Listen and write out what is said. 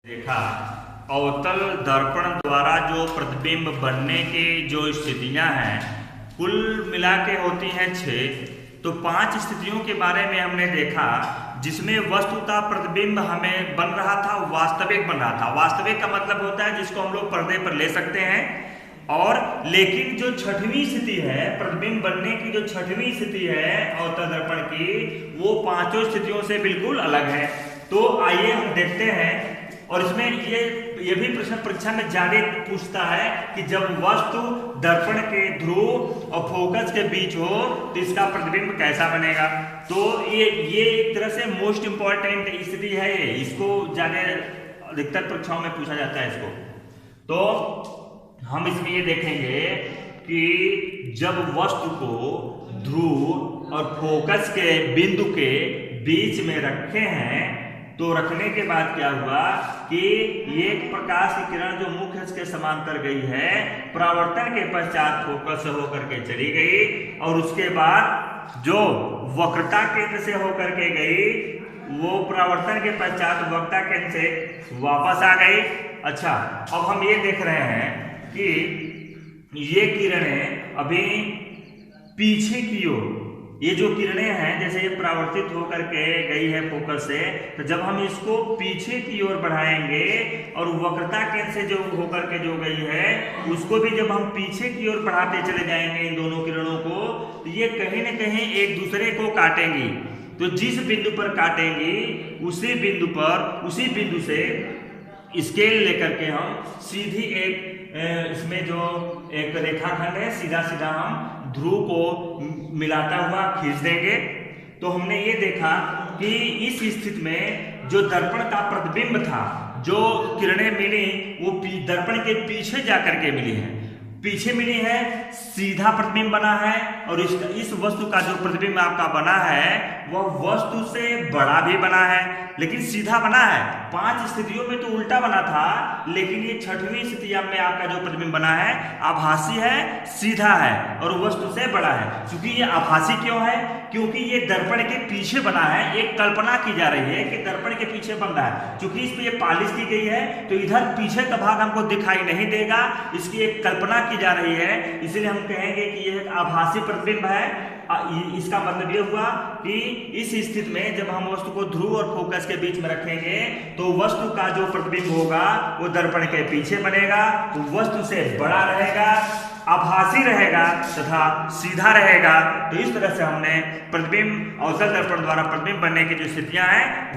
देखा अवतल दर्पण द्वारा जो प्रतिबिंब बनने की जो स्थितियां हैं कुल मिला के होती हैं 6। तो 5 स्थितियों के बारे में हमने देखा जिसमें वस्तुतः प्रतिबिंब हमें बन रहा था, वास्तविक बन रहा था। वास्तविक का मतलब होता है जिसको हम लोग पर्दे पर ले सकते हैं। और लेकिन जो छठवीं स्थिति है, प्रतिबिंब बनने की जो छठवीं स्थिति है अवतल दर्पण की, वो 5 स्थितियों से बिल्कुल अलग है। तो आइए हम देखते हैं। और इसमें ये भी प्रश्न परीक्षा में ज्यादा पूछता है कि जब वस्तु दर्पण के ध्रुव और फोकस के बीच हो तो इसका प्रतिबिंब कैसा बनेगा। तो ये एक तरह से मोस्ट इंपॉर्टेंट स्थिति है। इसको ज्यादा अधिकतर परीक्षाओं में पूछा जाता है इसको। तो हम इसमें ये देखेंगे कि जब वस्तु को ध्रुव और फोकस के बिंदु के बीच में रखे हैं तो रखने के बाद क्या हुआ कि एक प्रकाश की किरण जो मुख्य अक्ष के समांतर गई है, परावर्तन के पश्चात फोकस से होकर के चली गई और उसके बाद जो वक्रता केंद्र से होकर के गई वो परावर्तन के पश्चात वक्रता केंद्र से वापस आ गई। अच्छा, अब हम ये देख रहे हैं कि ये किरणें अभी पीछे की ओर, ये जो किरणें हैं जैसे ये परावर्तित होकर के गई है फोकस से, तो जब हम इसको पीछे की ओर बढ़ाएंगे और वक्रता केंद्र से जो होकर के जो गई है उसको भी जब हम पीछे की ओर बढ़ाते चले जाएंगे इन दोनों किरणों को, तो ये कहीं न कहीं एक दूसरे को काटेंगी। तो जिस बिंदु पर काटेंगी उसी बिंदु से स्केल लेकर के हम सीधी एक इसमें जो एक रेखाखंड है सीधा सीधा हम ध्रुव को मिलाता हुआ खींच देंगे। तो हमने ये देखा कि इस स्थिति में जो दर्पण का प्रतिबिंब था, जो किरणें मिली वो दर्पण के पीछे जाकर के मिली है, पीछे मिली है, सीधा प्रतिबिंब बना है। और इस वस्तु का जो प्रतिबिंब आपका बना है वह वस्तु से बड़ा भी बना है लेकिन सीधा बना है। 5 स्थितियों में तो उल्टा बना था, लेकिन ये छठवीं स्थिति में आपका जो प्रतिबिंब बना है आभासी है, सीधा है और वस्तु से बड़ा है। क्योंकि ये आभासी क्यों है? क्योंकि ये दर्पण के पीछे बना है। एक कल्पना की जा रही है कि दर्पण के पीछे बन रहा है। क्योंकि इस पे ये पॉलिश की गई है तो इधर पीछे का भाग हमको दिखाई नहीं देगा, इसकी एक कल्पना की जा रही है, इसलिए हम कहेंगे कि यह एक आभासी प्रतिबिंब है। इसका मतलब ये हुआ कि इस स्थिति में जब हम वस्तु को ध्रुव और फोकस के बीच में रखेंगे तो वस्तु का जो प्रतिबिंब होगा वो दर्पण के पीछे बनेगा, तो वस्तु से बड़ा रहेगा, आभासी रहेगा तथा सीधा रहेगा। तो इस तरह से हमने प्रतिबिंब अवतल दर्पण द्वारा प्रतिबिंब बनने की जो स्थितियां हैं